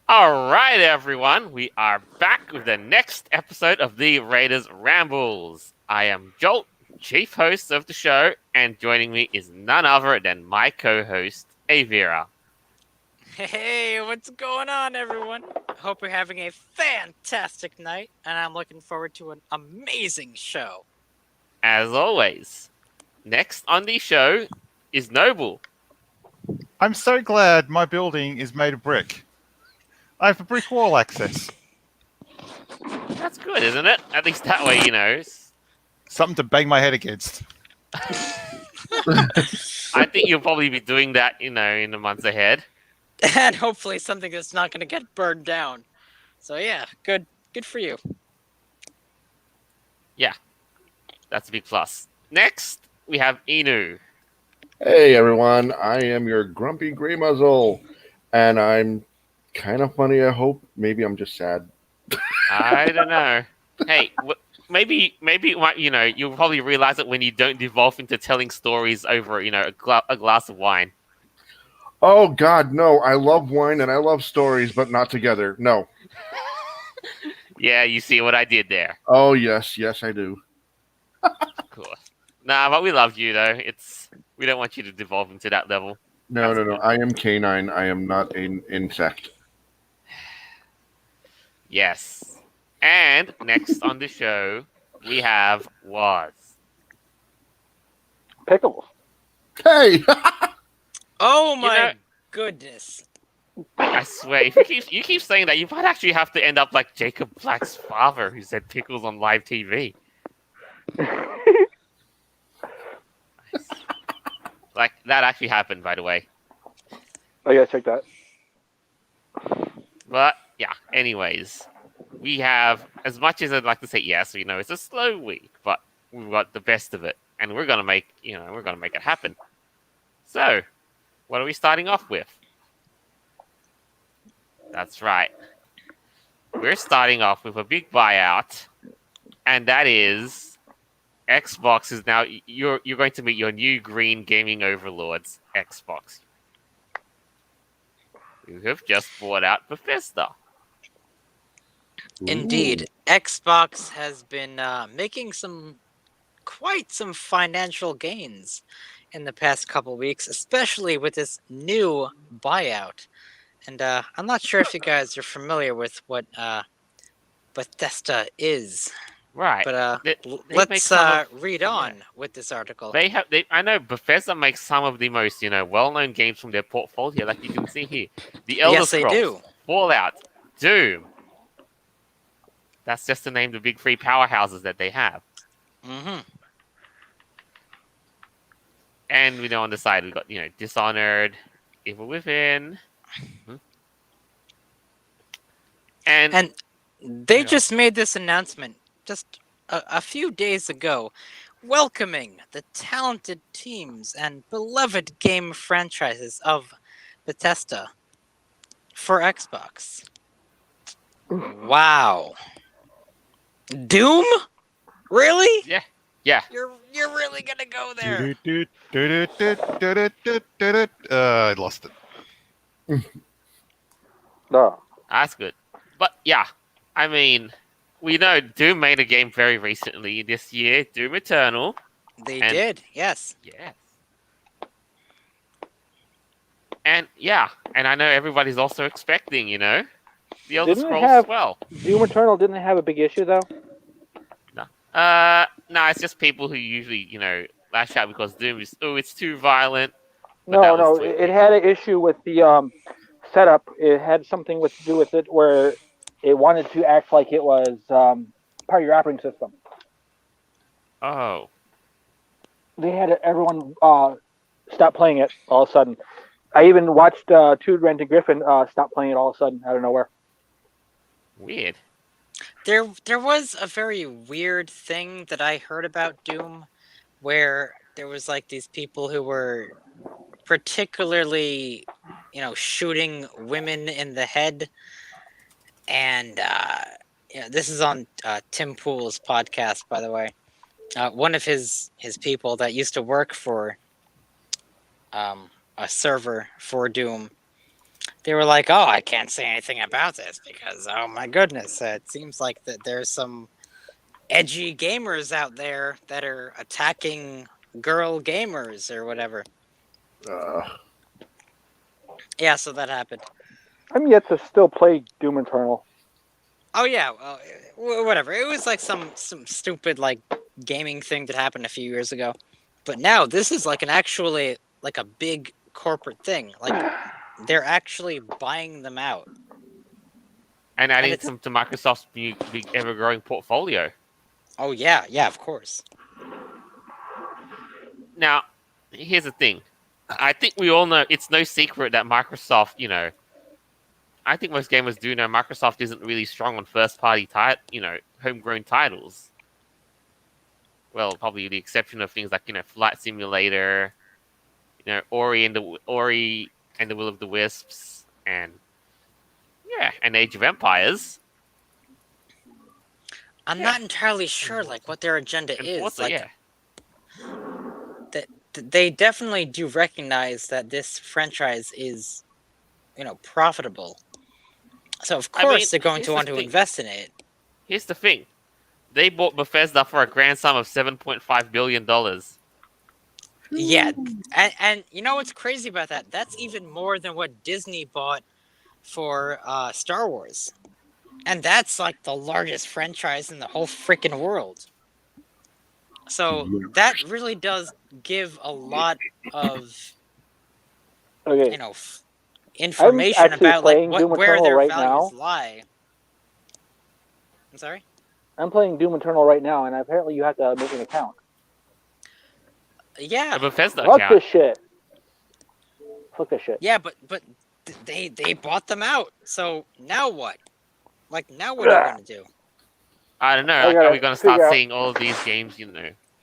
All right, everyone, we are back with the next episode of the Raiders Rambles. I am Jolt, chief host of the show, and joining me is none other than my co-host, Avira. Hey, what's going on, everyone? Hope you're having a fantastic night, and I'm looking forward to an amazing show. As always, next on the show is Noble. I'm so glad my building is made of brick. I have a brick wall access. That's good, isn't it? At least that way, Something to bang my head against. I think you'll probably be doing that, in the months ahead. And hopefully something that's not going to get burned down. So yeah, good for you. Yeah, that's a big plus. Next, we have Inu. Hey everyone, I am your grumpy gray muzzle, and I'm kind of funny. I hope. Maybe I'm just sad. I don't know. Hey, maybe you'll probably realize it when you don't devolve into telling stories over a glass of wine. Oh God, no! I love wine and I love stories, but not together. No. Yeah, you see what I did there. Oh yes, yes I do. Of course. Nah, but we love you though. We don't want you to devolve into that level. No, That's no, no. good. I am canine. I am not an insect. Yes. And next on the show, we have Was. Pickles. Hey, Oh my know- goodness. I swear, if you keep saying that, you might actually have to end up like Jacob Black's father, who said pickles on live TV. Like that actually happened, by the way. I gotta check that. But yeah, anyways, we have, as much as I'd like to say yes, it's a slow week, but we've got the best of it, and we're gonna make it happen. So, what are we starting off with? That's right. We're starting off with a big buyout, and that is Xbox is now you're going to meet your new green gaming overlords, Xbox. You have just bought out Bethesda. Indeed, Xbox has been making quite some financial gains in the past couple weeks, especially with this new buyout. And I'm not sure if you guys are familiar with what Bethesda is, Right. but They let's make some read on with this article. I know Bethesda makes some of the most, well-known games from their portfolio, like you can see here. The Elder Yes, they Scrolls, do. Fallout, Doom. That's just to name the big three powerhouses that they have. Mm-hmm. And we know on the side we've got, Dishonored, Evil Within. And They Yeah. just made this announcement just a few days ago, welcoming the talented teams and beloved game franchises of Bethesda for Xbox. Wow. Doom? Really? yeah. You're really gonna go there? I lost it. No. That's good. But yeah, I mean, we know Doom made a game very recently this year, Doom Eternal. They And- did, yes. Yes. And yeah, and I know everybody's also expecting, the Elder Didn't it Scrolls have- as well. Doom Eternal didn't have a big issue though. No, it's just people who usually, lash out because Doom is, it's too violent. But No, that no, was tweaked. it had an issue with the setup. It had something to do with it where it wanted to act like it was part of your operating system. Oh, They had everyone stop playing it all of a sudden. I even watched Two Rented Griffin stop playing it all of a sudden out of nowhere. weird. There was a very weird thing that I heard about Doom where there was like these people who were particularly, shooting women in the head. And this is on Tim Pool's podcast, by the way. One of his people that used to work for a server for Doom they were like, "Oh, I can't say anything about this because, oh my goodness, it seems like that there's some edgy gamers out there that are attacking girl gamers or whatever." Uh, Yeah, so that happened. I'm yet to still play Doom Eternal. Oh yeah, well, whatever. It was like some stupid like gaming thing that happened a few years ago, but now this is like an actually like a big corporate thing. Like they're actually buying them out. And adding it's- them to Microsoft's big ever-growing portfolio. Oh yeah, yeah, of course. Now, here's the thing. I think we all know it's no secret that Microsoft, I think most gamers do know Microsoft isn't really strong on first-party, homegrown titles. Well, probably the exception of things like, Flight Simulator, Ori and the Will of the Wisps, and Age of Empires. I'm not entirely sure like what their agenda And is. Forza, Like that they definitely do recognize that this franchise is, profitable. So of course they're going here's to the want to thing. invest in it. Here's the thing. They bought Bethesda for a grand sum of $7.5 billion. Yeah, and you know what's crazy about that? That's even more than what Disney bought for Star Wars, and that's like the largest franchise in the whole freaking world. So that really does give a lot of Okay, information actually about like playing Doom where Eternal their right values now. lie. I'm sorry. I'm playing Doom Eternal right now, and apparently you have to make an account. Yeah, A Bethesda Fuck account. this shit. Fuck this shit. yeah, but they bought them out. So now what? Like now what are you gonna do? I don't know. I Like, gotta are we going to start figure out- seeing all of these games?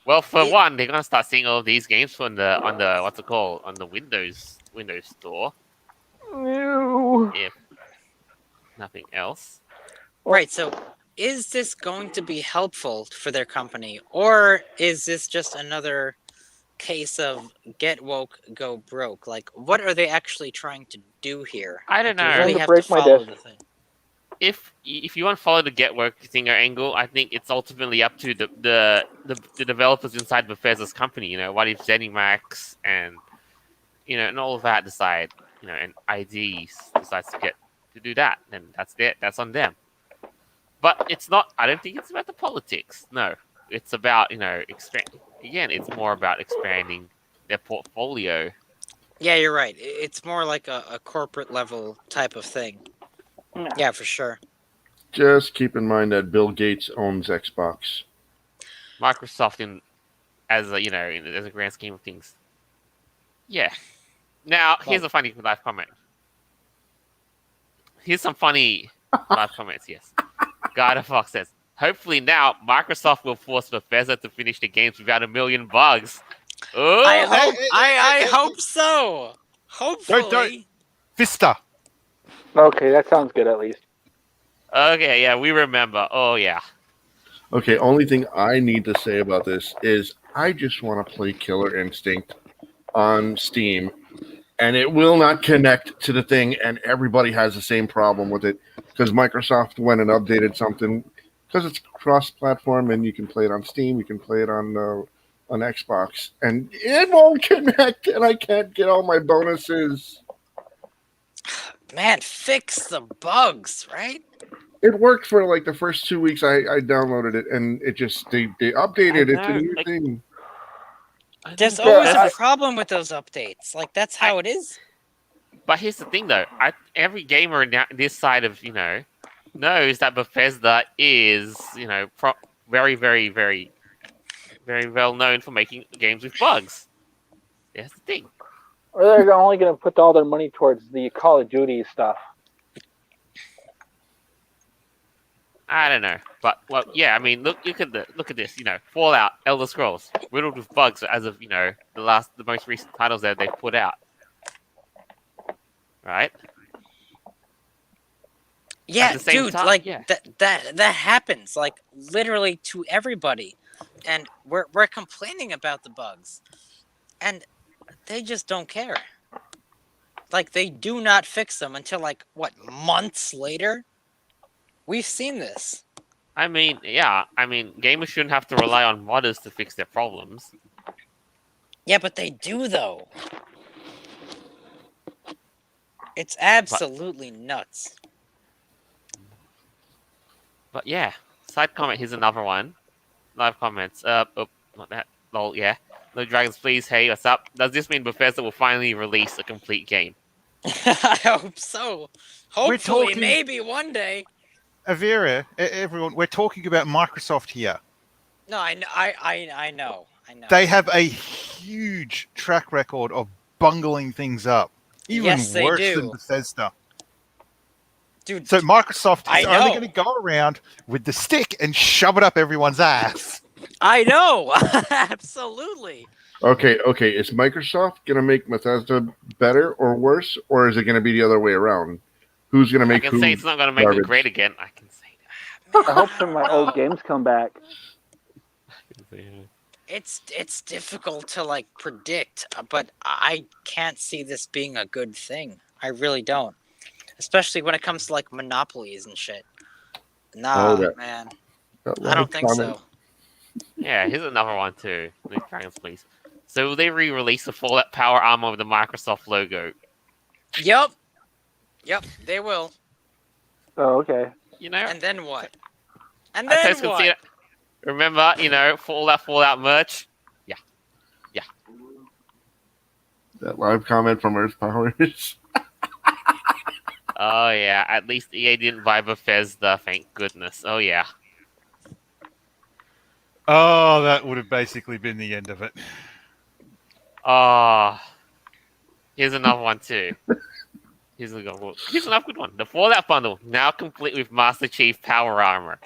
Well, for one, they're going to start seeing all of these games on the what's it called, on the Windows Store. No. If nothing else. Right, so is this going to be helpful for their company, or is this just another case of get woke, go broke? Like, what are they actually trying to do here? I don't Do you know. really Trying to have break to my follow disc. the thing? If you want to follow the get work thing or angle, I think it's ultimately up to the developers inside Bethesda's company. What if ZeniMax and and all of that decide, and ID decides to do that, then that's it. That's on them. But it's not. I don't think it's about the politics. No, it's about expand. Again, it's more about expanding their portfolio. Yeah, you're right. It's more like a corporate level type of thing. Yeah, for sure. just keep in mind that Bill Gates owns Xbox. Microsoft as a as a grand scheme of things. Yeah. Now here's a funny live comment. Here's some funny live comments. Yes. God of Fox says, hopefully now Microsoft will force Bethesda to finish the games without a million bugs. Oh, I hope so. Hopefully. Don't. Vista. Okay, that sounds good at least. okay, yeah, we remember. Oh yeah. Okay, only thing I need to say about this is I just want to play Killer Instinct on Steam, and it will not connect to the thing, and everybody has the same problem with it because Microsoft went and updated something because it's cross-platform and you can play it on Steam, you can play it on Xbox, and it won't connect, and I can't get all my bonuses. Man, fix the bugs, right? It worked for like the first 2 weeks. I downloaded it, and it just they updated it to the new thing. There's I think always a Bethesda's- problem with those updates. Like that's how it is. But here's the thing, though. Every gamer this side of knows that Bethesda is very, very, very, very well known for making games with bugs. That's the thing. Or they're only going to put all their money towards the Call of Duty stuff. I don't know, but well, yeah. I mean, look at this. Fallout, Elder Scrolls, riddled with bugs as of the most recent titles that they've put out. Right? Yeah, the same dude, time, like yeah. that happens like literally to everybody. And we're complaining about the bugs. And they just don't care. Like, they do not fix them until, like, what, months later? We've seen this. I mean, yeah. I mean, gamers shouldn't have to rely on modders to fix their problems. Yeah, but they do, though. It's absolutely nuts. But yeah, side comment. Here's another one. Live comments. Not that. Lol. Yeah. No dragons, please. Hey, what's up? Does this mean Bethesda will finally release a complete game? I hope so. We're Hopefully, talking- maybe one day. Avira, everyone, we're talking about Microsoft here. No, I know. They have a huge track record of bungling things up, even Yes, they worse do. than Bethesda. Dude, So Microsoft I is only know. going to go around with the stick and shove it up everyone's ass. I know. Absolutely. Okay. Is Microsoft gonna make Bethesda better or worse, or is it gonna be the other way around? Who's gonna I make can who? say it's not going to make it garbage? great again. I can say I hope some of my old games come back. that. It's difficult to like predict, but I can't see this being a good thing. I really don't. Especially when it comes to like monopolies and shit. Nah, that- man. That I don't live think comment. so. Yeah, here's another one too. No dragons, please. So will they re-release the Fallout Power Armor with the Microsoft logo? Yep, they will. Oh, okay. You know, And then what? And I then totally can see what? it. Remember, Fallout merch. That live comment from Earth Powers. Oh yeah, at least EA didn't buy Bethesda. Thank goodness. Oh yeah. Oh, that would have basically been the end of it. Oh, here's another one too. Here's another good one. The Fallout bundle now complete with Master Chief Power Armor.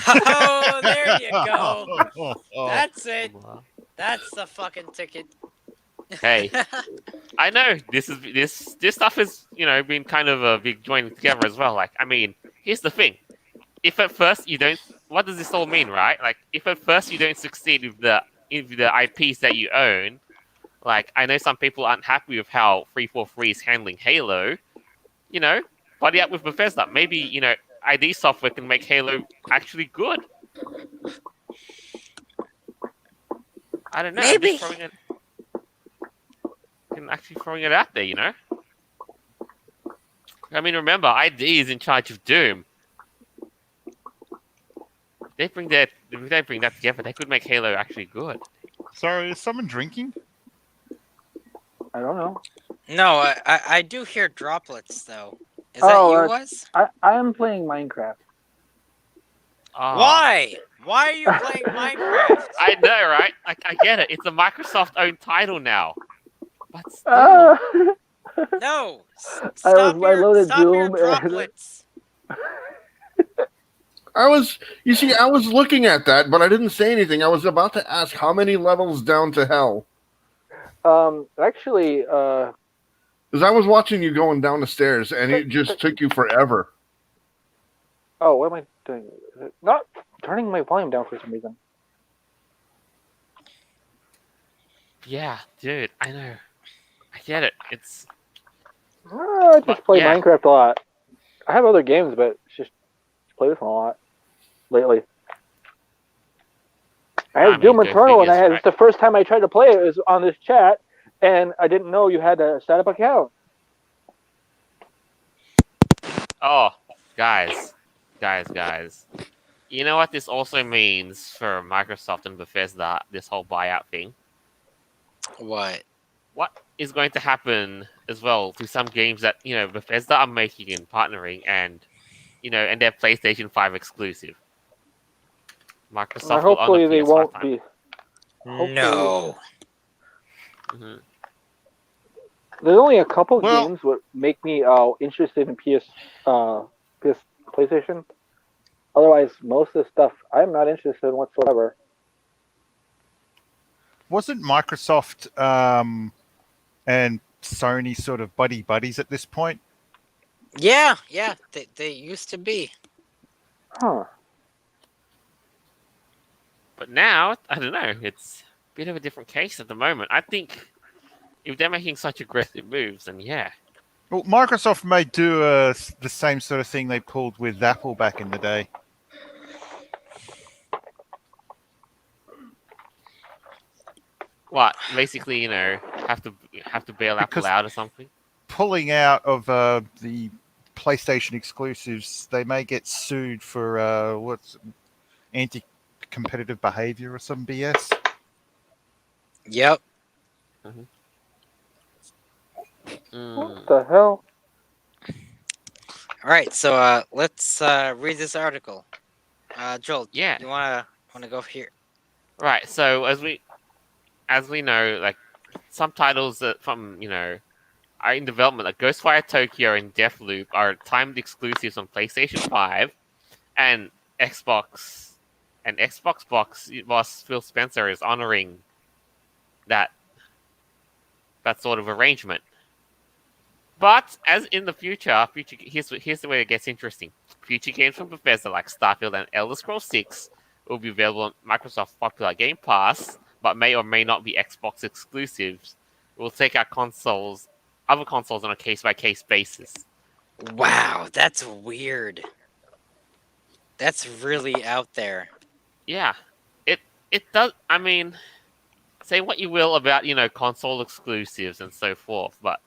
Oh, there you go. Oh. That's it. That's the fucking ticket. Hey, I know this stuff is been kind of a big joining together as well. Like, I mean, here's the thing: if at first you don't, what does this all mean, right? Like, if at first you don't succeed with the IPs that you own, like I know some people aren't happy with how 343 is handling Halo. Buddy up with Bethesda. Maybe ID Software can make Halo actually good. I don't know. I'm Maybe. just throwing it out there, I mean, remember, ID is in charge of Doom. If they bring that together, they could make Halo actually good. Sorry, is someone drinking? I don't know. No, I do hear droplets though. Is Oh, that you, was? I am playing Minecraft. Oh, Why? Why are you playing Minecraft? I know, right? I get it. It's a Microsoft-owned title now. But still. No. I loaded Stop your Doom and- droplets. I was looking at that, but I didn't say anything. I was about to ask how many levels down to hell. Actually, Because I was watching you going down the stairs, and it just took you forever. oh, what am I doing? Not turning my volume down for some reason. Yeah, dude, I know. I get it. It's I just play yeah. Minecraft a lot. I have other games, but it's just play this one a lot lately. I had Doom go Eternal, and figures, right? it's the first time I tried to play it. It was on this chat, and I didn't know you had to set up an account. Oh, guys. You know what this also means for Microsoft and Bethesda, this whole buyout thing? What? What is going to happen as well to some games that, Bethesda are making and partnering and they're PlayStation 5 exclusive? Microsoft will Hopefully own the they PS5 won't time. be. Hopefully. No. Mhm. There's only a couple Well- games that make me interested in PlayStation. Otherwise, most of the stuff I'm not interested in whatsoever. Wasn't Microsoft and Sony sort of buddies at this point? Yeah. They used to be. Huh. But now, I don't know, it's a bit of a different case at the moment. I think if they're making such aggressive moves, then yeah. Well, Microsoft may do the same sort of thing they pulled with Apple back in the day. What? Basically, have to bail Apple Because out or something. pulling out of the PlayStation exclusives, they may get sued for what's anti-competitive behavior or some BS. Yep. What the hell? All right, so let's read this article. Joel, Yeah. you wanna go here? Right. So as we know, like some titles that from are in development, like Ghostwire Tokyo and Deathloop, are timed exclusives on PlayStation 5 and Xbox. And Xbox boss Phil Spencer is honoring that sort of arrangement. But as in the future here's the way it gets interesting. Future games from Bethesda like Starfield and Elder Scrolls 6 will be available on Microsoft's popular Game Pass, but may or may not be Xbox exclusives. We'll take our other consoles on a case-by-case basis. Wow, that's weird. That's really out there. Yeah, it does. I mean, say what you will about console exclusives and so forth, but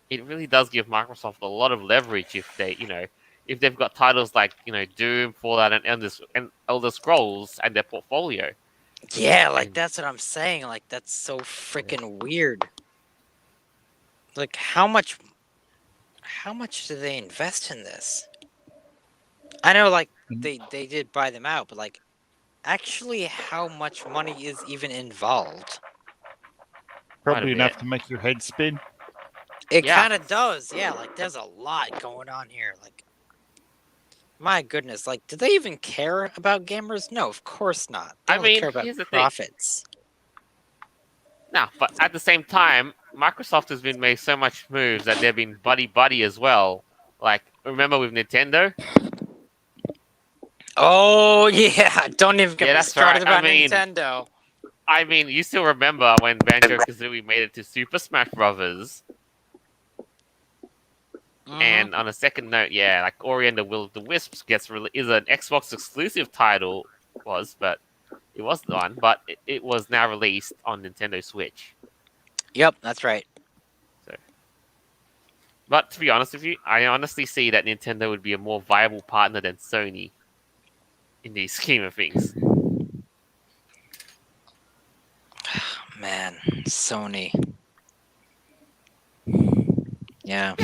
it really does give Microsoft a lot of leverage if they've got titles like Doom, Fallout, and Elder Scrolls and their portfolio. Yeah, like And- that's what I'm saying. Like that's so freaking weird. Like how much do they invest in this? I know like they did buy them out, but like actually how much money is even involved? Probably a enough bit. to make your head spin. It Yeah. kind of does. Yeah, like there's a lot going on here. Like my goodness, like do they even care about gamers? No, of course not. They I only mean, care about here's the thing. profits. No, but at the same time, Microsoft has been made so much moves that they've been buddy as well. Like, remember with Nintendo? Oh yeah, don't even get Yeah, me that's started right. I about mean- Nintendo. I mean, you still remember when Banjo-Kazooie made it to Super Smash Brothers? Mhm. And on a second note, yeah, like Ori and the Will of the Wisps is an Xbox exclusive title, but it wasn't one, but it was now released on Nintendo Switch. Yep, that's right. But to be honest with you, I honestly see that Nintendo would be a more viable partner than Sony in the scheme of things. Man, Sony. Yeah.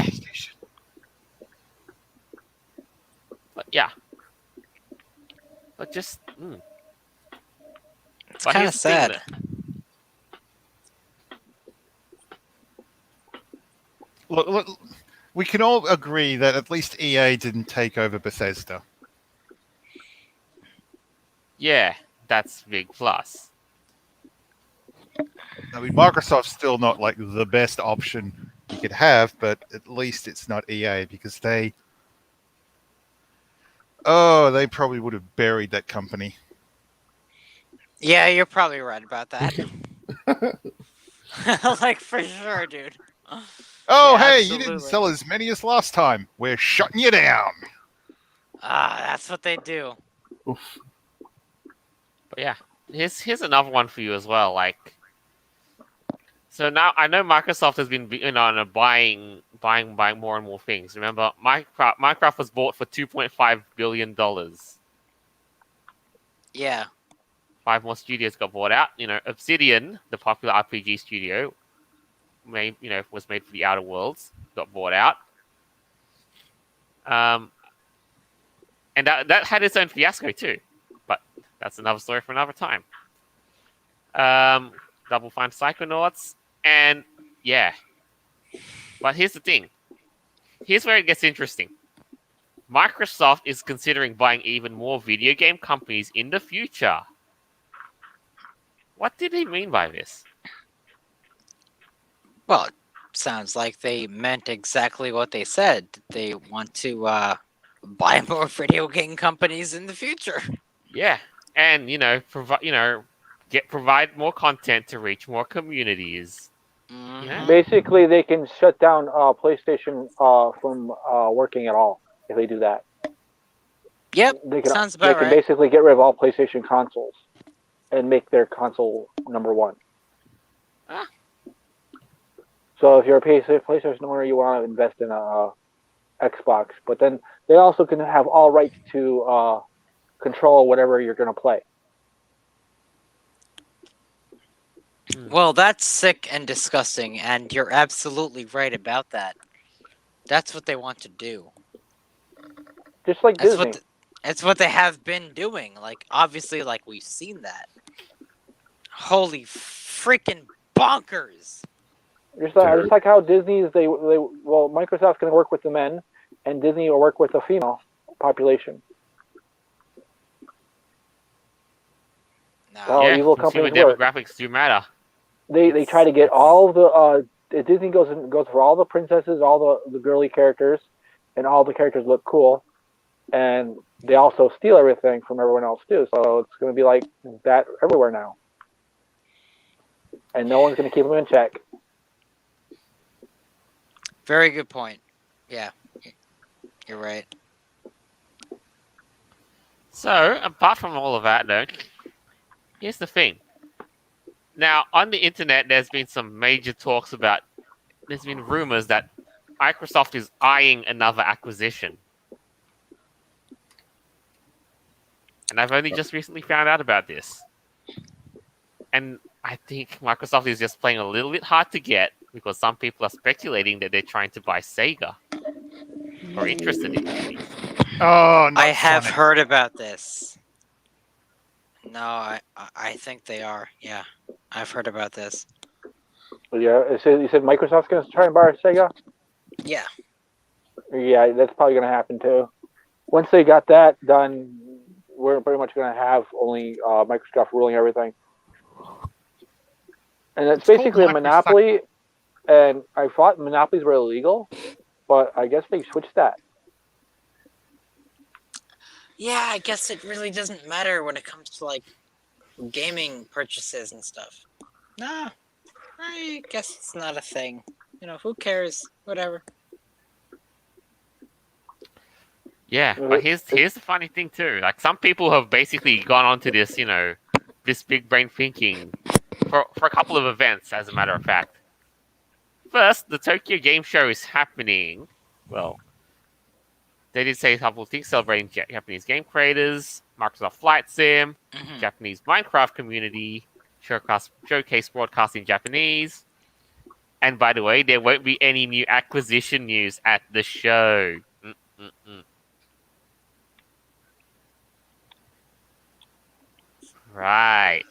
But yeah. But just... It's But kind here's of the thing sad. that- Look, we can all agree that at least EA didn't take over Bethesda. Yeah, that's big plus. I mean, Microsoft's still not like the best option you could have, but at least it's not EA because they probably would have buried that company. Yeah, you're probably right about that. Like for sure, dude. Oh, Yeah, hey, you didn't absolutely. sell as many as last time. We're shutting you down. That's what they do. Oof. But yeah, here's another one for you as well. Like, so now I know Microsoft has been buying more and more things. Remember, Minecraft was bought for $2.5 billion. Yeah. 5 more studios got bought out. Obsidian, the popular RPG studio, was made for the Outer Worlds, got bought out. And that had its own fiasco too, but that's another story for another time. Double Fine Psychonauts, and yeah. But here's the thing. Here's where it gets interesting. Microsoft is considering buying even more video game companies in the future. What did he mean by this? Well, it sounds like they meant exactly what they said. They want to buy more video game companies in the future. Yeah, and provide more content to reach more communities. Mhm. Yeah. Basically, they can shut down PlayStation from working at all if they do that. Yep, They can sounds they about can right. basically get rid of all PlayStation consoles and make their console number one. Ah. So if you're a PlayStation owner, you want to invest in a Xbox, but then they also can have all rights to control whatever you're going to play. Well, that's sick and disgusting, and you're absolutely right about that. That's what they want to do. Just like That's Disney. it's what they have been doing. Like, obviously, like, we've seen that. Holy freaking bonkers! Just like how Disney's Microsoft's going to work with the men, and Disney will work with the female population. No. How Yeah, evil consumer companies work. demographics do matter. They try to get all the Disney goes for all the princesses, all the girly characters, and all the characters look cool, and they also steal everything from everyone else too. So it's going to be like that everywhere now, and no one's going to keep them in check. Very good point. Yeah, you're right. So, apart from all of that, though, here's the thing. Now, on the internet, there's been some major talks about. There's been rumors that Microsoft is eyeing another acquisition. And I've only just recently found out about this. And I think Microsoft is just playing a little bit hard to get because some people are speculating that they're trying to buy Sega. Or interested in it, at least. Oh, not I have funny. heard about this. No, I think they are. Yeah, I've heard about this. But yeah, you said Microsoft's going to try and buy Sega. Yeah. Yeah, that's probably going to happen too. Once they got that done, we're pretty much going to have only Microsoft ruling everything. And it's basically a called Microsoft. monopoly. And I thought monopolies were illegal, but I guess they switched that. Yeah, I guess it really doesn't matter when it comes to like gaming purchases and stuff. Nah, I guess it's not a thing. You know, who cares? Whatever. Yeah, but here's the funny thing too. Like some people have basically gone onto this, this big brain thinking for a couple of events, as a matter of fact. First, the Tokyo Game Show is happening. Well, they did say a couple of things celebrating Japanese game creators, Microsoft Flight Sim, Mhm. Japanese Minecraft community, showcase broadcasting Japanese. And by the way, there won't be any new acquisition news at the show. Mm-mm-mm. Right.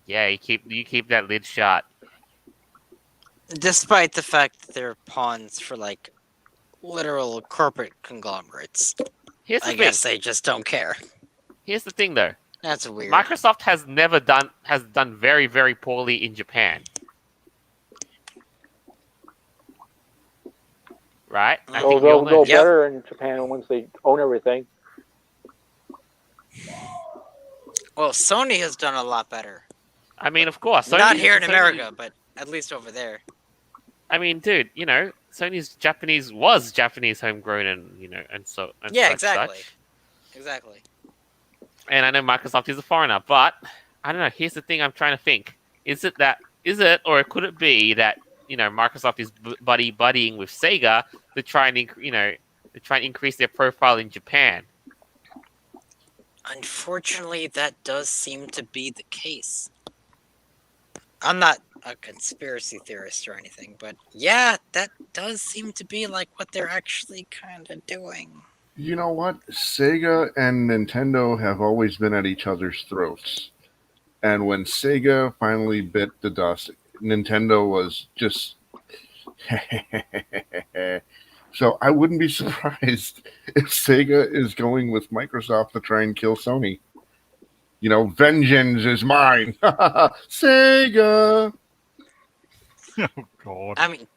Yeah, you keep that lid shut. Despite the fact that they're pawns for like literal corporate conglomerates, Here's the I thing. guess they just don't care. Here's the thing, though. That's weird. Microsoft has done very, very poorly in Japan. Right? I think we all They'll know go this. better in Japan once they own everything. Well, Sony has done a lot better. I mean, of course. Not here in Sony- America, but at least over there. I mean, dude, Sony's was Japanese homegrown, and and Yeah, such, exactly. such. Exactly. And I know Microsoft is a foreigner, but I don't know. Here's the thing: I'm trying to think: is it, or could it be that Microsoft is buddying with Sega to try and increase their profile in Japan? Unfortunately, that does seem to be the case. I'm not a conspiracy theorist or anything, but yeah, that does seem to be like what they're actually kind of doing. You know what? Sega and Nintendo have always been at each other's throats. And when Sega finally bit the dust, Nintendo was just. So I wouldn't be surprised if Sega is going with Microsoft to try and kill Sony. Vengeance is mine. Sega. Oh, God. I mean,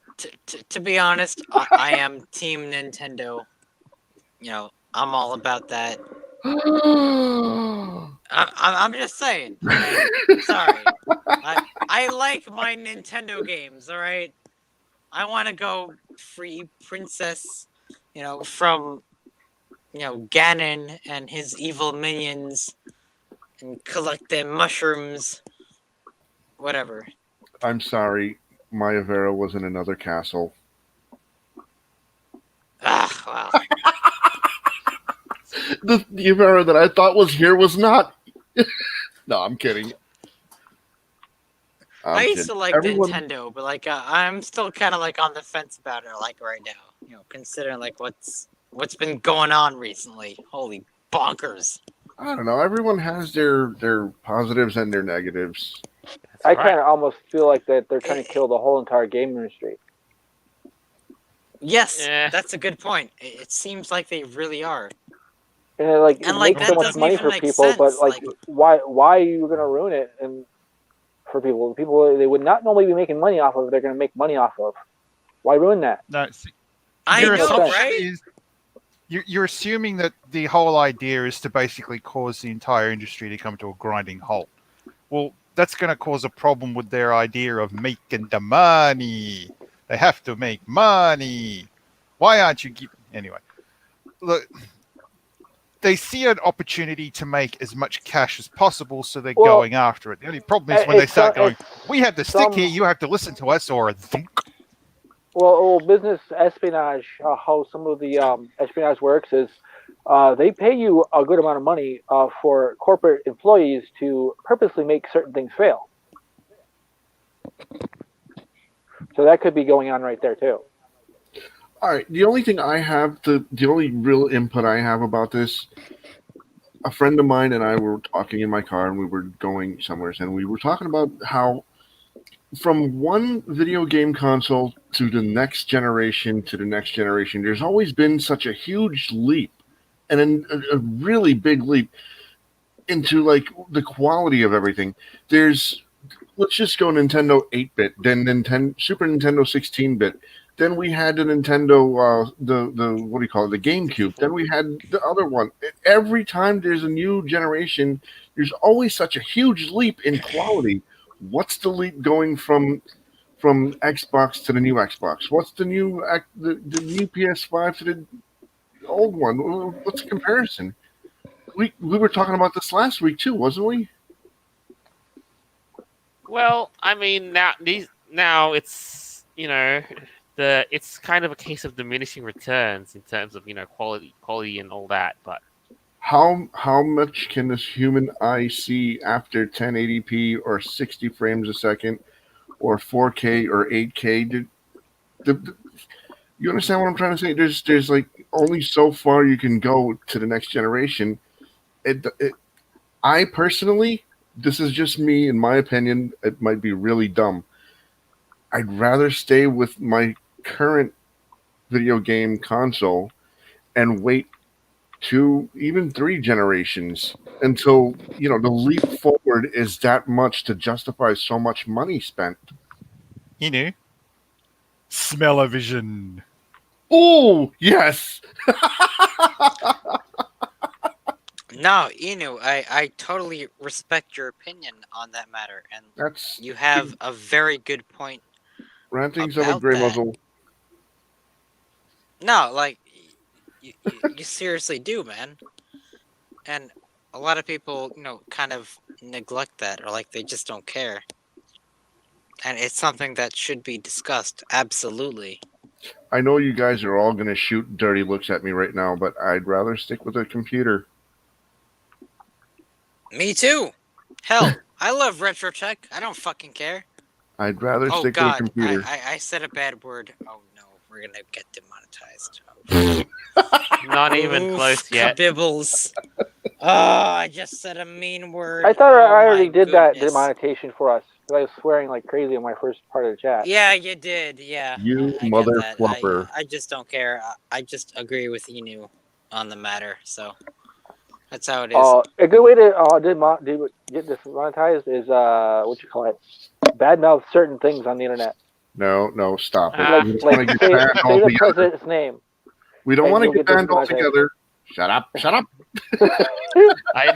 to be honest, I am Team Nintendo. I'm all about that. I'm just saying. Sorry. I like my Nintendo games, all right? I want to go free princess, from, Ganon and his evil minions and collect their mushrooms. Whatever. I'm sorry, Maya Vera was in another castle. Well. The Vera that I thought was here was not. No, I'm kidding. I used to like Nintendo, but I'm still kind of on the fence about it right now. Considering what's been going on recently. Holy bonkers. I don't know. Everyone has their positives and their negatives. I kind of almost feel like that they're trying to kill the whole entire game industry. Yes, that's a good point. It seems like they really are. And it makes so much money for people, sense. But why are you going to ruin it? And for people they would not normally be making money off of, they're going to make money off of. Why ruin that? No, I know, right? You're assuming that the whole idea is to basically cause the entire industry to come to a grinding halt. Well, that's going to cause a problem with their idea of making the money. They have to make money. Why aren't you anyway? Look, they see an opportunity to make as much cash as possible, so they're going after it. The only problem is when they start going, we have the stick here, you have to listen to us, or a thunk. Well, business espionage, how some of the espionage works is they pay you a good amount of money for corporate employees to purposely make certain things fail. So that could be going on right there, too. All right. The only thing I have, the only real input I have about this, a friend of mine and I were talking in my car, and we were going somewhere, and we were talking about how from one video game console to the next generation, there's always been such a huge leap, and a really big leap into the quality of everything. Let's just go Nintendo 8-bit, then Super Nintendo 16-bit. Then we had the Nintendo, the what do you call it, the GameCube. Then we had the other one. Every time there's a new generation, there's always such a huge leap in quality. What's the leap going from Xbox to the new Xbox? What's the new new PS5 to the old one? What's the comparison? We were talking about this last week too, wasn't we? Well, I mean, now it's it's kind of a case of diminishing returns in terms of quality and all that. But how much can this human eye see after 1080p or 60 frames a second or 4K or 8K? You understand what I'm trying to say? There's only so far you can go to the next generation. I personally, this is just me, in my opinion, it might be really dumb. I'd rather stay with my current video game console and wait 2, even 3 generations until, the leap forward is that much to justify so much money spent. Smell-o-vision. Oh, yes! No, Inu, I totally respect your opinion on that matter, and you have a very good point. Ranting's of a gray muzzle. No, you seriously do, man. And a lot of people, kind of neglect that, or they just don't care. And it's something that should be discussed, absolutely. I know you guys are all going to shoot dirty looks at me right now, but I'd rather stick with a computer. Me too. Hell, I love RetroTech. I don't fucking care. I'd rather stick with a computer. I said a bad word. Oh no, we're gonna get demonetized. Not even close yet. Bibbles. Oh, I just said a mean word. I thought I already did that demonetization for us. I was swearing like crazy in my first part of the chat. Yeah, you did. Yeah. You mother fluffer. I just don't care. I just agree with Inu on the matter. So that's how it is. A good way to get this monetized is what you call it, badmouth certain things on the internet. No, stop it. Say the president's name. We don't want to get banned altogether. Shut up! Shut up! I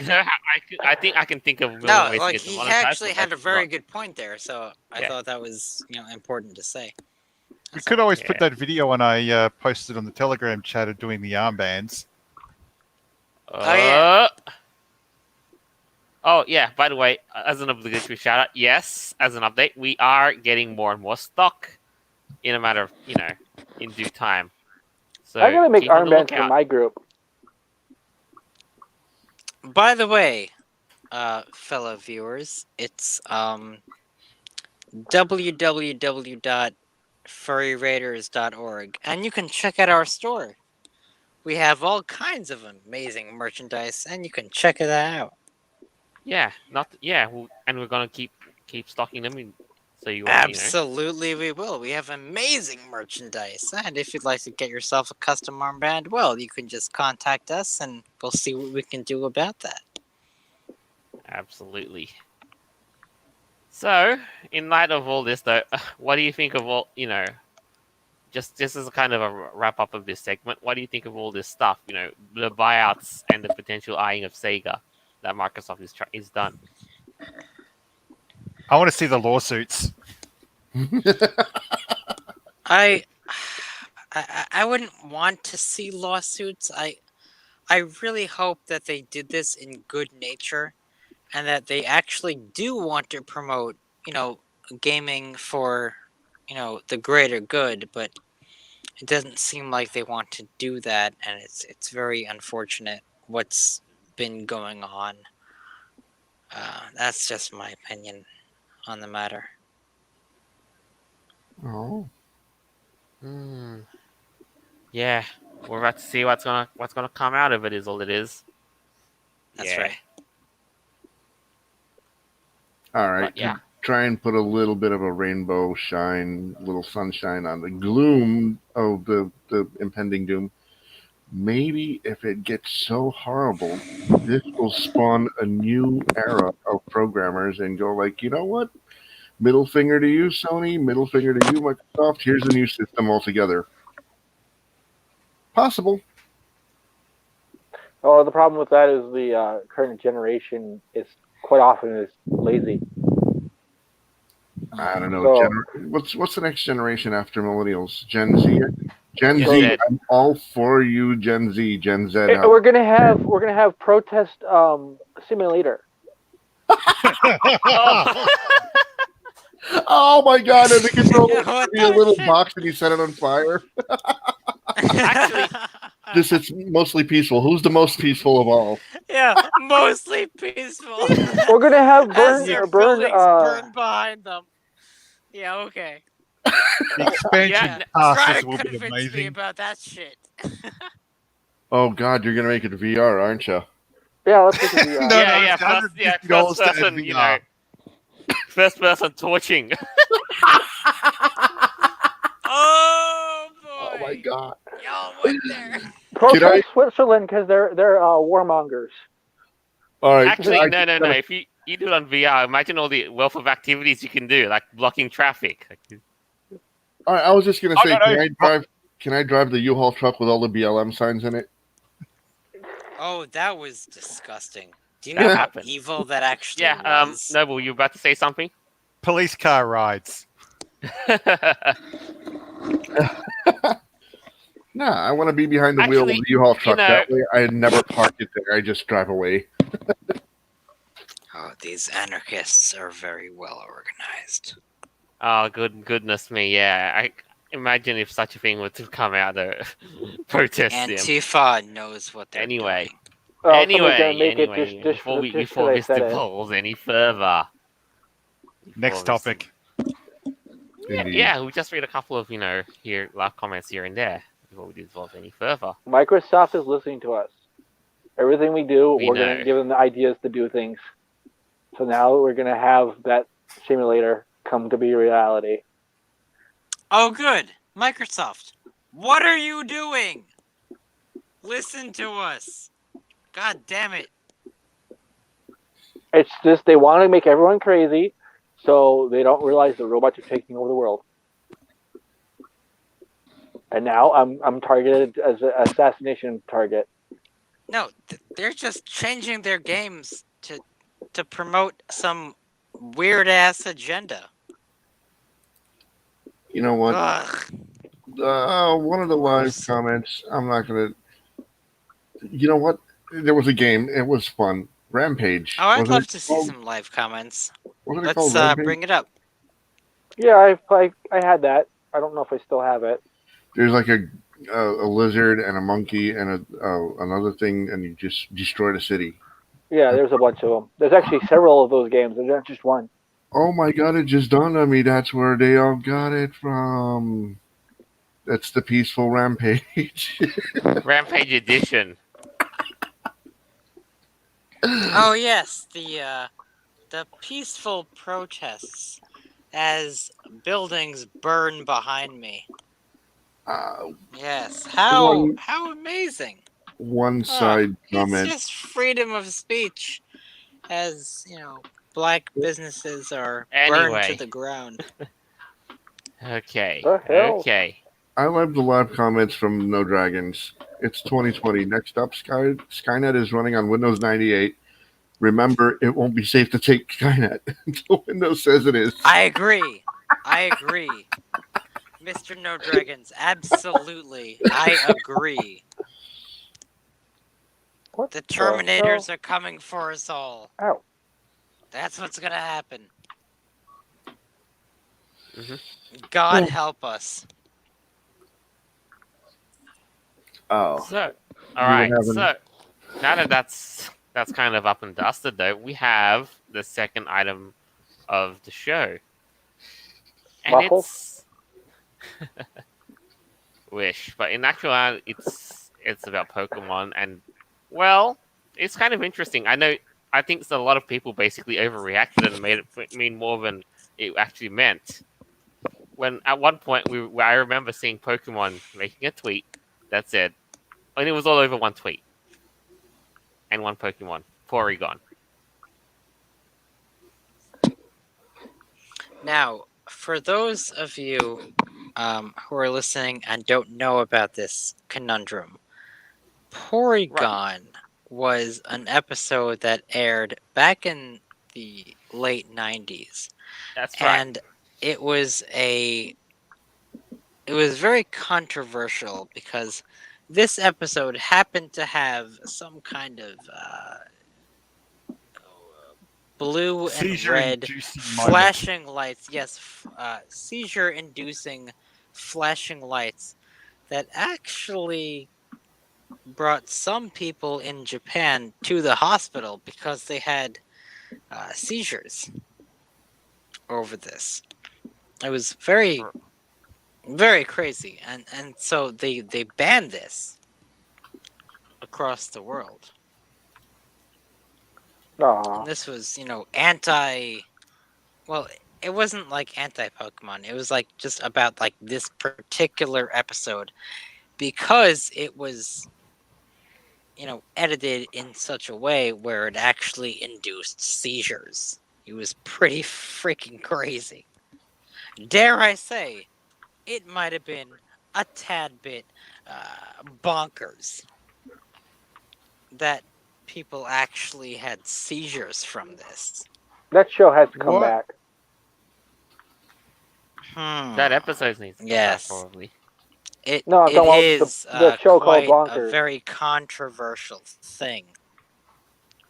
think I can think of a million No, ways to like get he demonetized, actually but had a that's very not- good point there, so I Yeah. thought that was important to say. You That's could all. always put Yeah. that video on I posted on the Telegram chat of doing the armbands. yeah. Oh yeah. By the way, as an obligatory shout out, yes, as an update, we are getting more and more stock in a matter of in due time. So I'm gonna make keep on the armbands for lookout. my group. By the way, fellow viewers, it's www.furryraiders.org, and you can check out our store. We have all kinds of amazing merchandise, and you can check it out. Yeah, and we're gonna keep stocking them. So you Absolutely, we will. We have amazing merchandise, and if you'd like to get yourself a custom armband, well, you can just contact us, and we'll see what we can do about that. Absolutely. So, in light of all this, though, what do you think of all just as a kind of a wrap up of this segment? What do you think of all this stuff? The buyouts and the potential eyeing of Sega that Microsoft is done. I want to see the lawsuits. I wouldn't want to see lawsuits. I really hope that they did this in good nature, and that they actually do want to promote, gaming for, the greater good. But it doesn't seem like they want to do that, and it's very unfortunate what's been going on. That's just my opinion on the matter. Oh. Yeah, we're about to see what's gonna come out of it. Is all it is. That's Yeah. right. All right. But, yeah. To try and put a little bit of a rainbow shine, little sunshine on the gloom of the impending doom. Maybe if it gets so horrible, this will spawn a new era of programmers and go like, you know what? Middle finger to you, Sony. Middle finger to you, Microsoft. Here's a new system altogether. Possible. Oh, the problem with that is the current generation is quite often is lazy. I don't know. So- What's the next generation after millennials? Gen Z. Gen Gen Z. Z. I'm all for you, Gen Z. Gen Z. We're gonna have protest simulator. Oh my god! And the controller What be a the little shit? box and you set it on fire. Actually, Just it's mostly peaceful. Who's the most peaceful of all? yeah, mostly peaceful. We're gonna have As their buildings burn behind them. Yeah, okay. The expansion Try passes to will be convince me amazing. about that shit. Oh god, you're gonna make it VR, aren't you? Yeah, let's look at the. No, yeah, it's first $150 to add person, VR. first person torching. Oh boy! Oh my god. Y'all went there. Protest Switzerland because they're warmongers. All right. Actually, no. If you do it on VR, imagine all the wealth of activities you can do, like blocking traffic. All right. I was just gonna Oh, say, no. can I drive the U-Haul truck with all the BLM signs in it? Oh, that was disgusting. Do you That know how happened. evil that actually Yeah. was? Noble, you about to say something? Police car rides. Nah, I want to be behind the wheel of Actually, the U-Haul truck. know- That way, I never park it there. I just drive away. Oh, these anarchists are very well organized. Oh, goodness me! Yeah, I imagine if such a thing were to come out to protest them. Antifa knows what they're Anyway. doing. Somebody's gonna make it just before just before I this said it. devolves any further. Next Before this- topic. Indeed. Yeah, we just read a couple of live comments here and there before we devolve any further. Microsoft is listening to us. Everything we do, We we're know. gonna give them the ideas to do things. So now we're gonna have that simulator come to be reality. Oh, good. Microsoft, what are you doing? Listen to us. God damn it. It's just they want to make everyone crazy, so they don't realize the robots are taking over the world. And now I'm targeted as an assassination target. No, they're just changing their games to promote some weird ass agenda. You know what? Ugh. One of the live Gross. comments. I'm not gonna. You know what? There was a game. It was fun. Rampage. Oh, I'd Wasn't love it to see called- some live comments. Wasn't it Let's called Rampage? bring it up. Yeah, I had that. I don't know if I still have it. There's like a lizard and a monkey and another thing, and you just destroyed a city. Yeah, there's a bunch of them. There's actually several of those games. There's not just one. Oh my god! It just dawned on me. That's where they all got it from. That's the peaceful rampage. Rampage Edition. Oh yes, the peaceful protests as buildings burn behind me. uh, Yes, One- how amazing! one Oh, side it's comment. just freedom of speech, as black businesses are burned Anyway. to the ground. Okay. The hell? Okay. I love the live comments from No Dragons. It's 2020. Next up, Skynet is running on Windows 98. Remember, it won't be safe to take Skynet until Windows says it is. I agree. Mr. No Dragons, absolutely. I agree. What The hell? Terminators are coming for us all. Ow. That's what's gonna happen. Mhm. God help us. Oh, So, were all right. having- So, now that that's kind of up and dusted, though, we have the second item of the show, and Waffles? it's wish, but in actuality, it's about Pokemon, and well, it's kind of interesting. I think a lot of people basically overreacted and made it mean more than it actually meant. When at one point I remember seeing Pokemon making a tweet that said, and it was all over one tweet and one Pokemon, Porygon. Now, for those of you who are listening and don't know about this conundrum, Porygon was an episode that aired back in the late 90s. That's right. And it was very controversial because this episode happened to have some kind of blue and red Seizure-inducing moment. flashing lights. Yes, seizure-inducing flashing lights that actually brought some people in Japan to the hospital because they had seizures over this. It was very, very crazy, and so they banned this across the world. Aw. And this was, anti. Well, it wasn't like anti-Pokemon. It was like just about like this particular episode because it was, edited in such a way where it actually induced seizures. It was pretty freaking crazy. Dare I say, it might have been a tad bit bonkers that people actually had seizures from this. That show has to come What? back. That episode needs to come back, Yes. probably. It, No, I'm it talking about is the show called quite a Bonkers. very controversial thing.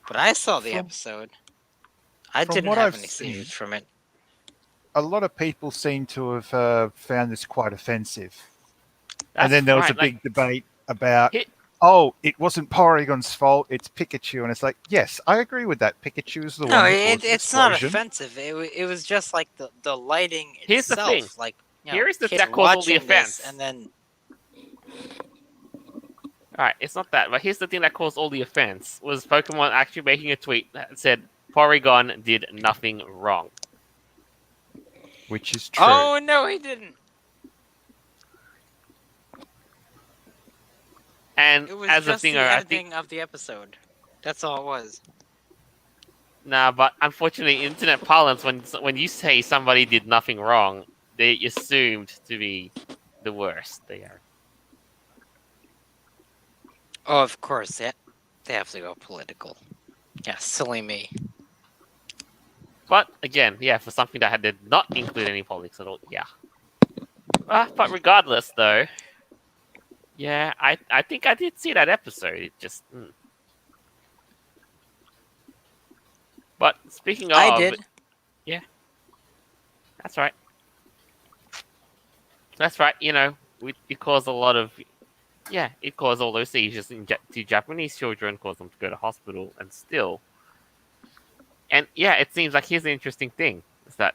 But I saw the From- episode. I from didn't what have I've any seen- seizures from it. A lot of people seem to have found this quite offensive. That's And then there was right, a big debate about, Hit- it wasn't Porygon's fault, it's Pikachu. And it's like, yes, I agree with that. Pikachu's the No, one that caused the it's not explosion. offensive. It was just like the lighting Here's the itself. thing. Like, Here is the kids that caused all the watching this offense. and then Alright, it's not that, but here's the thing that caused all the offense was Pokemon actually making a tweet that said Porygon did nothing wrong. Which is true. Oh no, he didn't. And It was as a just the thinger, I think editing of the episode. That's all it was. nah, but unfortunately, internet parlance, when you say somebody did nothing wrong, they assumed to be the worst they are. Oh, of course. They have to go political. Yeah, silly me. But again, yeah, for something that did not include any politics at all, yeah. But regardless, though, yeah, I think I did see that episode. It just. But speaking I of, did. that's right. That's right. It caused a lot of. Yeah, it caused all those seizures to Japanese children, caused them to go to hospital, and still. And yeah, it seems like here's the interesting thing: is that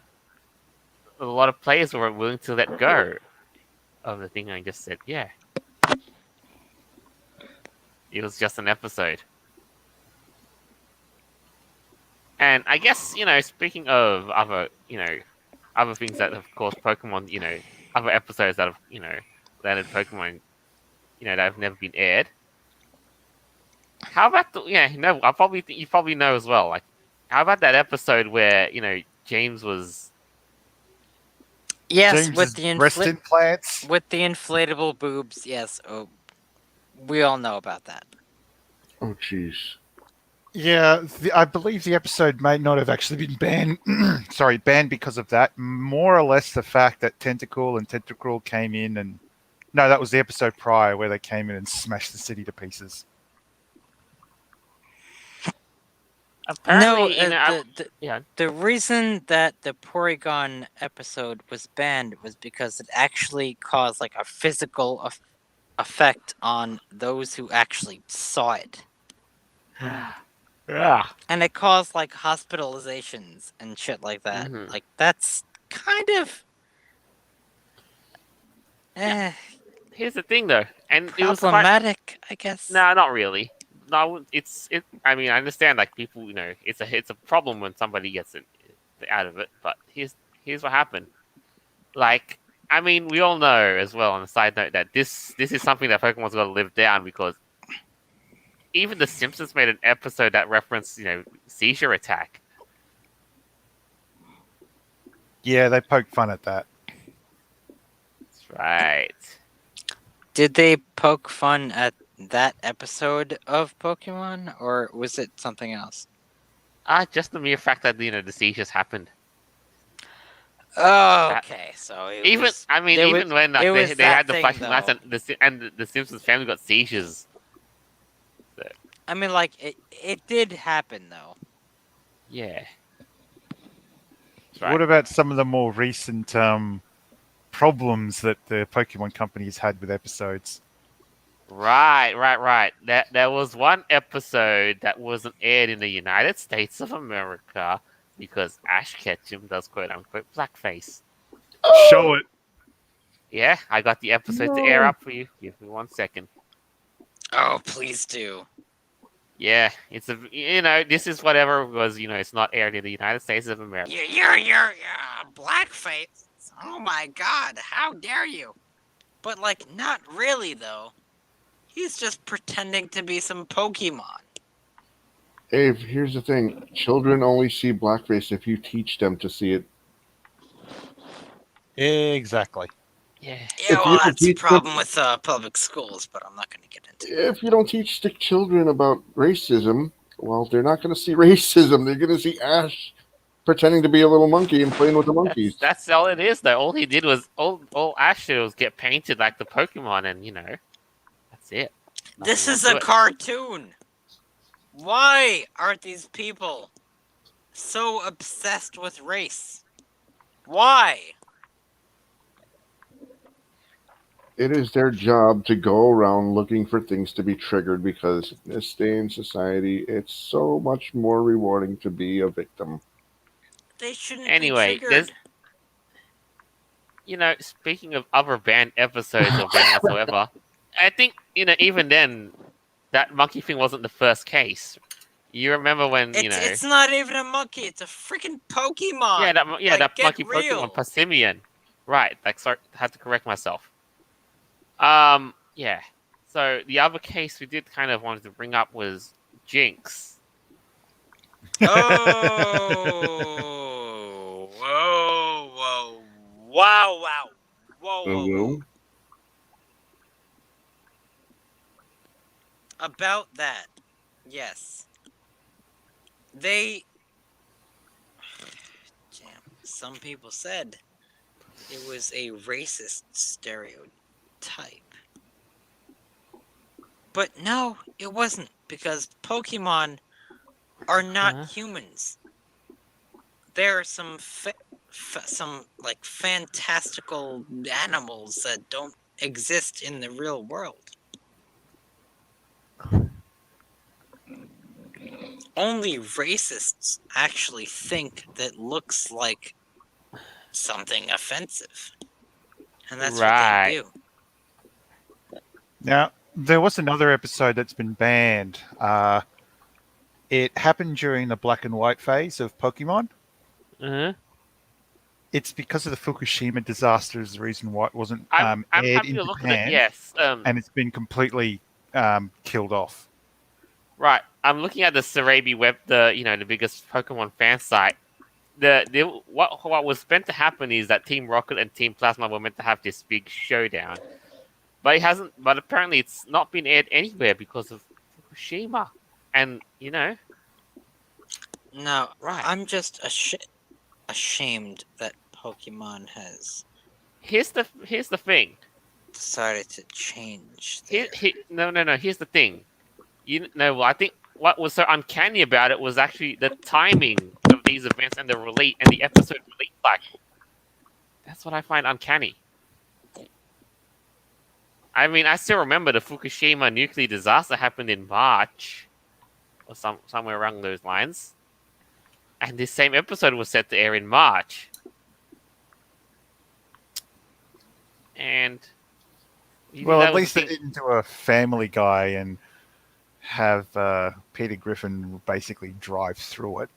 a lot of players were willing to let go of the thing I just said. Yeah, it was just an episode. And I guess, speaking of other things that have caused Pokemon, other episodes that have, landed Pokemon, that have never been aired. How about I probably think you probably know as well. Like, how about that episode where, James was. Yes, James's breast implants. with the inflatable boobs. Yes, we all know about that. Oh, jeez. Yeah, I believe the episode may not have actually been banned. Sorry, banned because of that. More or less the fact that Tentacool and Tentacruel came in and no, that was the episode prior where they came in and smashed the city to pieces. Apparently, No, yeah. the reason that the Porygon episode was banned was because it actually caused like a physical effect on those who actually saw it. Yeah. And it caused like hospitalizations and shit like that. Mhm. Like that's kind of Here's the thing, though, and it was quite. problematic, I guess. No, not really. No, it's it. I mean, I understand. Like people, it's a problem when somebody gets it out of it. But here's what happened. Like, I mean, we all know as well. On a side note, that this is something that Pokemon's got to live down because even The Simpsons made an episode that referenced, seizure attack. Yeah, they poke fun at that. That's right. Did they poke fun at that episode of Pokemon, or was it something else? Just the mere fact that the seizures happened. Oh, okay. So Even when like, they had the flashing lights and the Simpsons family got seizures. So, I mean, like it did happen though. yeah. That's right. What about some of the more recent problems that the Pokemon companies had with episodes? Right. There was one episode that wasn't aired in the United States of America because Ash Ketchum does quote unquote blackface. Show it. Yeah, I got the episode to air up for you. Give me 1 second. Oh, please do. Yeah, it's this is whatever was it's not aired in the United States of America. You're blackface. Oh my God! How dare you? But like, not really though. He's just pretending to be some Pokemon. Abe, here's the thing. Children only see blackface if you teach them to see it. Exactly. Yeah. Yeah, well, you that's a teach problem with public schools, but I'm not going to get into it. If you don't teach the children about racism, well, they're not going to see racism. They're going to see Ash pretending to be a little monkey and playing with the monkeys. That's all it is, though. All he did was all Ash did was get painted like the Pokemon, and that's it. This Nothing is more to a it. cartoon. Why aren't these people so obsessed with race? Why? It is their job to go around looking for things to be triggered because in this day in society, it's so much more rewarding to be a victim. They shouldn't Anyway, be triggered. speaking of other banned episodes or banned whatsoever, I think even then, that monkey thing wasn't the first case. You remember when It's not even a monkey. It's a freaking Pokemon. that get monkey real. Pokemon Passimian. Right, sorry, I had to correct myself. Yeah. So the other case we did kind of wanted to bring up was Jinx. Oh, whoa, wow. Whoa. About that, Yes. They. Damn. Some people said it was a racist stereotype. But no, it wasn't, because Pokemon are not Huh? humans. There are some like fantastical animals that don't exist in the real world. Only racists actually think that looks like something offensive. And that's what they Right. do. Now, there was another episode that's been banned. It happened during the black and white phase of Pokemon. Uh-huh. It's because of the Fukushima disaster is the reason why it wasn't I'm aired happy in to look at it. Japan, Yes. and it's been completely killed off. Right. I'm looking at the Sarabi web, the biggest Pokemon fan site. What was meant to happen is that Team Rocket and Team Plasma were meant to have this big showdown, but it hasn't. But apparently, it's not been aired anywhere because of Fukushima, and No, right. I'm just ashamed that Pokemon has Here's the thing. decided to change Here, their... no. Here's the thing. Well, I think what was so uncanny about it was actually the timing of these events and the episode release cycle. That's what I find uncanny. I mean, I still remember the Fukushima nuclear disaster happened in March, or somewhere along those lines, and this same episode was set to air in March. And Well, that at was least the they thing. didn't do a Family Guy and have Peter Griffin basically drive through it.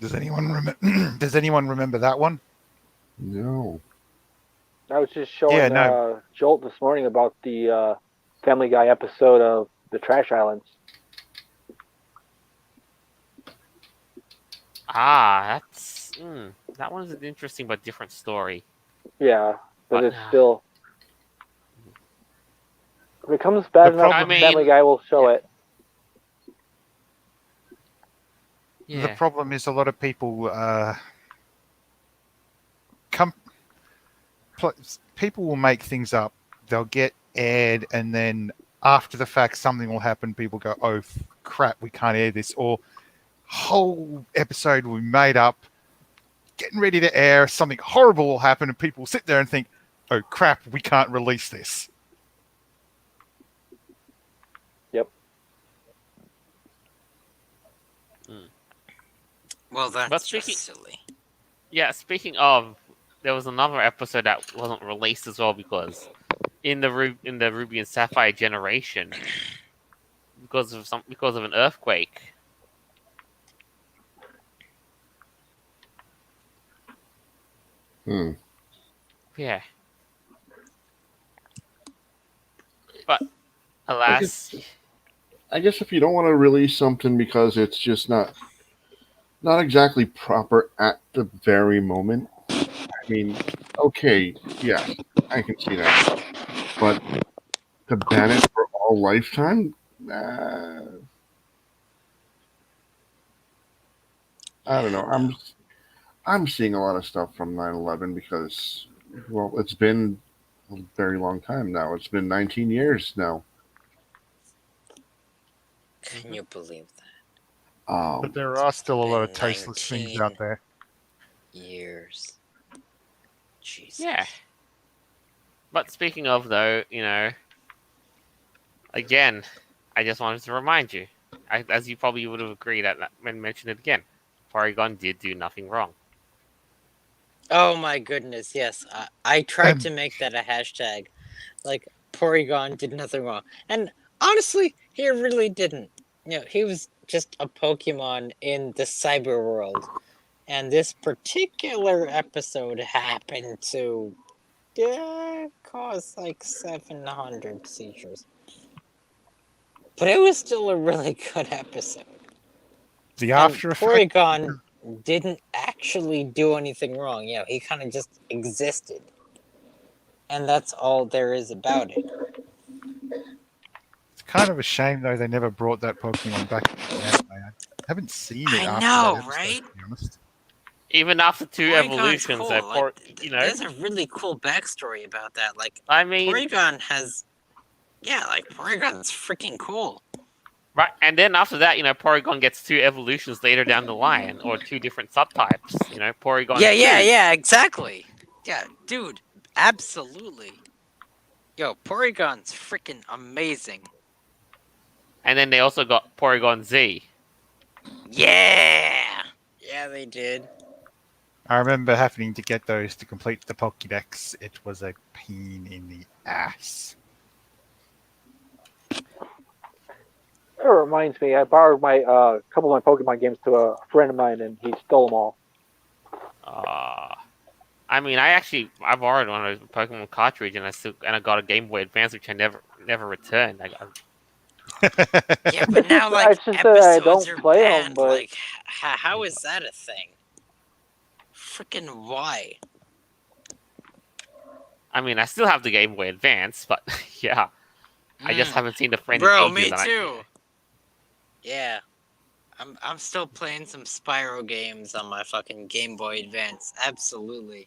Does anyone remember? Does anyone remember that one? No. I was just showing Yeah, no. Jolt this morning about the Family Guy episode of the Trash Islands. That one's an interesting but different story. Yeah, but But it's still. If it comes bad The enough, problem- Family Guy will show it. yeah. The problem is a lot of people people will make things up. They'll get aired, and then after the fact, something will happen. People go, "Oh crap, we can't air this," or whole episode we made up, getting ready to air. Something horrible will happen, and people sit there and think, "Oh crap, we can't release this." Yep. Well, that's But just silly. Yeah, speaking of, there was another episode that wasn't released as well because in the Ruby and Sapphire generation, because of an earthquake. Yeah. But alas, I guess if you don't want to release something because it's just not exactly proper at the very moment, I mean, okay, yes, I can see that. But to ban it for all lifetime, I don't know. I'm seeing a lot of stuff from 9/11 because, well, it's been a very long time now. It's been 19 years now. Can you believe that? But there are still a lot of Been tasteless things 19 out there. years. Jesus. yeah. But speaking of though, again, I just wanted to remind you, as you probably would have agreed when mentioned it again, Porygon did do nothing wrong. Oh my goodness, yes. I tried And- to make that a hashtag. Like, Porygon did nothing wrong. And honestly, he really didn't. He was just a Pokemon in the cyber world. And this particular episode happened to cause like 700 seizures. But it was still a really good episode. The And after effect. Porygon didn't actually do anything wrong. He kind of just existed. And that's all there is about it. kind of a shame though they never brought that Pokemon back. I haven't seen it I after know, that episode, right? to be honest. Even after 2 Porygon's evolutions, cool. they There's a really cool backstory about that. Like, I mean, Porygon has, Porygon's freaking cool. right, and then after that, Porygon gets 2 evolutions later down the line, or 2 different subtypes. Porygon. Yeah, exactly. Yeah, dude, absolutely. Yo, Porygon's freaking amazing. And then they also got Porygon Z. Yeah, they did. I remember having to get those to complete the Pokédex. It was a pain in the ass. It reminds me, I borrowed my couple of my Pokemon games to a friend of mine, and he stole them all. I mean, I borrowed one of those Pokemon cartridge, and I got a Game Boy Advance, which I never returned. Yeah, but now like It's just that I episodes don't are play 'em, banned. but- Like, how is that a thing? Freaking why? I mean, I still have the Game Boy Advance, but yeah, I just haven't seen the friend. Bro, in me ages, and too. Yeah, I'm still playing some Spyro games on my fucking Game Boy Advance. Absolutely.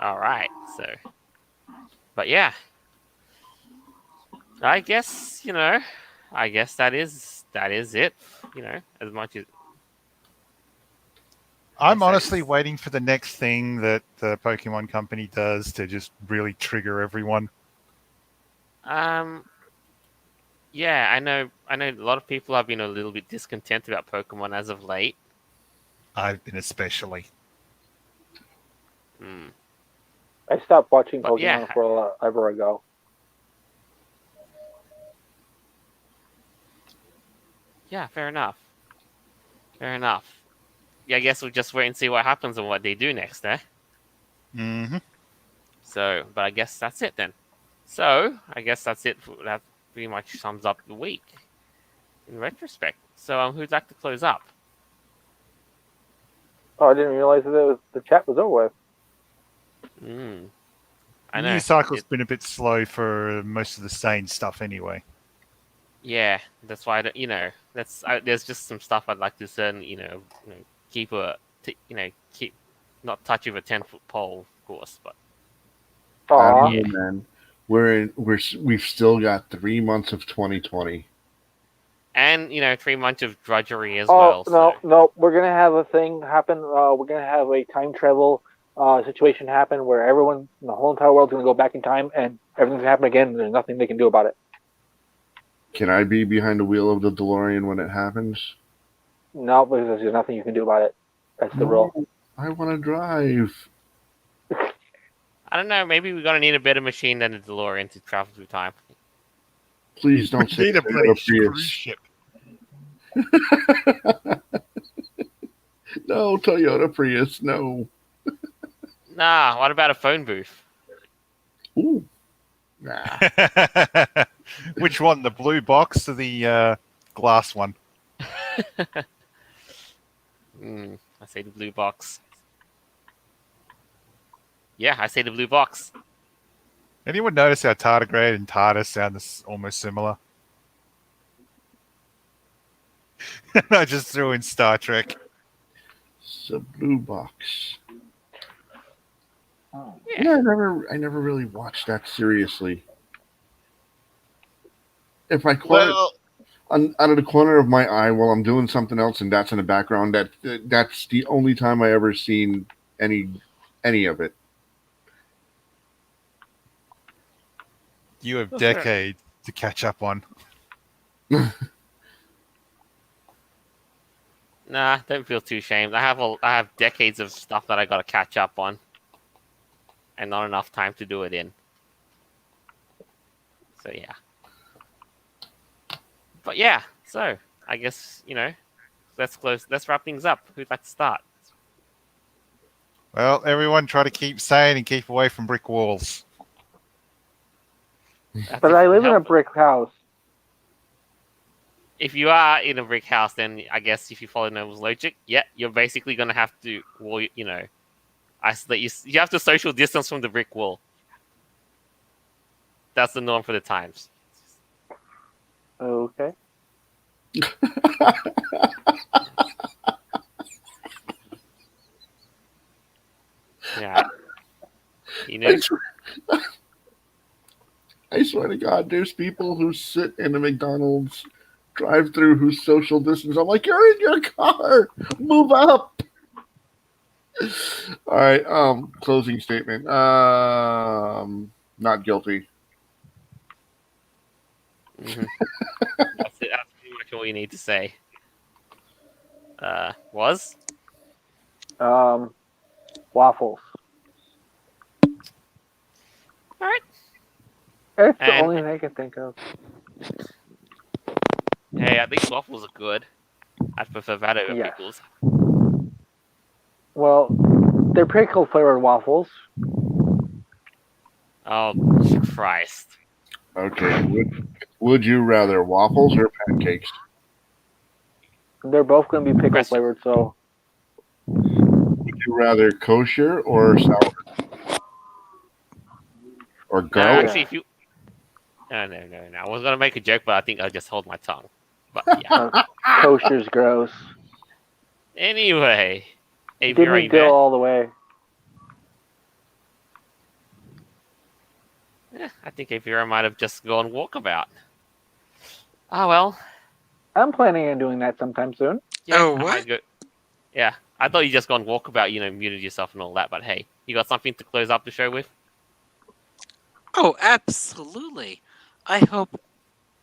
All right, so, but yeah, I guess that is it. As much as I'm Yes, honestly that's- waiting for the next thing that the Pokemon Company does to just really trigger everyone. Yeah, I know a lot of people have been a little bit discontent about Pokemon as of late. I've been especially. Hmm. I stopped watching But Pokemon yeah. forever ago. Yeah, fair enough. Fair enough. Yeah, I guess we'll just wait and see what happens and what they do next, eh? Mm-hmm. So, but I guess that's it then. So, I guess that's it. That pretty much sums up the week in retrospect. So, who'd like to close up? Oh, I didn't realize that the chat was over with. I know. News cycle's been a bit slow for most of the sane stuff anyway. Yeah, that's why there's just some stuff I'd like to keep keep not touch of a 10-foot pole, of course, but Aw. Yeah. Man, we've still got 3 months of 2020. and 3 months of drudgery as Oh, well. So. no, we're gonna have a thing happen. We're gonna have a time travel situation happen where everyone, the whole entire world's gonna go back in time, and everything's gonna happen again. And there's nothing they can do about it. Can I be behind the wheel of the DeLorean when it happens? No, because there's nothing you can do about it. That's the rule. I want to drive. I don't know. Maybe we're gonna need a better machine than the DeLorean to travel through time. Please don't say Need a Toyota bloody cruise Prius. ship. No, Toyota Prius, no. Nah, what about a phone booth? Ooh. Nah. Which one? The blue box or the glass one? I say the blue box. Yeah, I say the blue box. Anyone notice how tardigrade and TARDIS sound almost similar? I just threw in Star Trek. It's a blue box. Oh. Yeah. I never really watched that seriously. If I close out of the corner of my eye while I'm doing something else and that's in the background, that's the only time I ever seen any of it. You have Oh, sure. decades to catch up on. Nah, don't feel too ashamed. I have decades of stuff that I gotta catch up on, and not enough time to do it in. So yeah. But yeah, so I guess let's wrap things up. Who'd like to start? Well, everyone try to keep sane and keep away from brick walls. But I live in a brick house. If you are in a brick house, then I guess if you follow Noble's logic, yeah, you're basically gonna have to, isolate you. You have to social distance from the brick wall. that's the norm for the times. Okay. Yeah. You know, I swear, I swear to God, there's people who sit in a McDonald's drive-through who's social distance. I'm like, you're in your car. Move up. All right. Closing statement. Not guilty. mhm. That's it. That's pretty much all you need to say. Was Waffles. all right. It's the And only thing I can think of. hey, at least waffles are good. I'd prefer that over Yes. pickles. Well, they're pickle flavored waffles. Oh Christ! Okay. Would you rather waffles or pancakes? They're both going to be pickle Question. flavored, so Would you rather kosher or sour? Or No, garlic? actually, if you no. I was gonna make a joke, but I think I'll just hold my tongue. But yeah. kosher's gross. Anyway, Give Aviary, me you dill there? all the way. I think Aviary might have just gone walkabout. Oh well. I'm planning on doing that sometime soon. Yeah, Oh, I what? might go. Yeah, I thought you just gone walkabout, muted yourself and all that. But hey, you got something to close up the show with? Oh, absolutely. I hope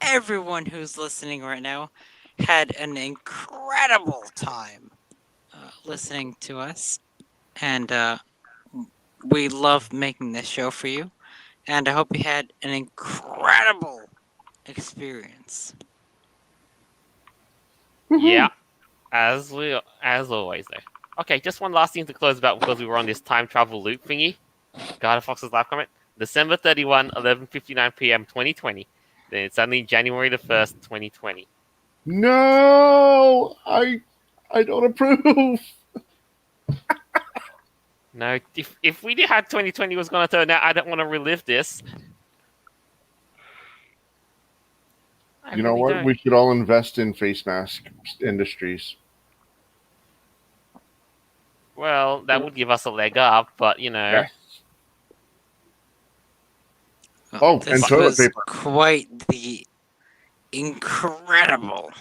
everyone who's listening right now had an incredible time listening to us. And we love making this show for you. And I hope you had an incredible experience. Yeah, as always though. Okay, just one last thing to close about because we were on this time travel loop thingy. God, Fox's live comment. December 31, 11:59 p.m. 2020. Then it's only January the 1st, 2020. No, I don't approve. No, if we had 2020 was going to turn out, I don't want to relive this. I You know really what? don't. We should all invest in face mask industries. Well, that would give us a leg up, but Yes. Well, Oh, this and toilet was paper. quite the incredible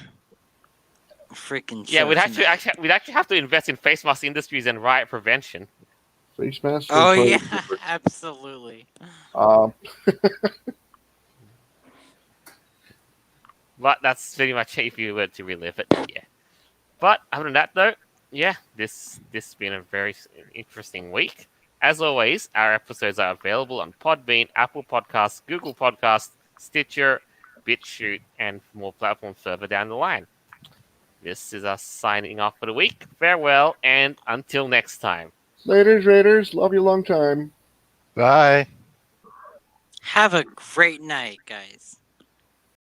freaking show. yeah, we'd tonight. we'd actually have to invest in face mask industries and riot prevention. Face mask. Oh and yeah, toilet paper. absolutely. But that's pretty much it if you were to relive it. Yeah. But other than that, though, yeah, this has been a very interesting week. As always, our episodes are available on Podbean, Apple Podcasts, Google Podcasts, Stitcher, BitChute, and more platforms further down the line. This is us signing off for the week. Farewell, and until next time. Laters, Raiders. Love you long time. Bye. Have a great night, guys.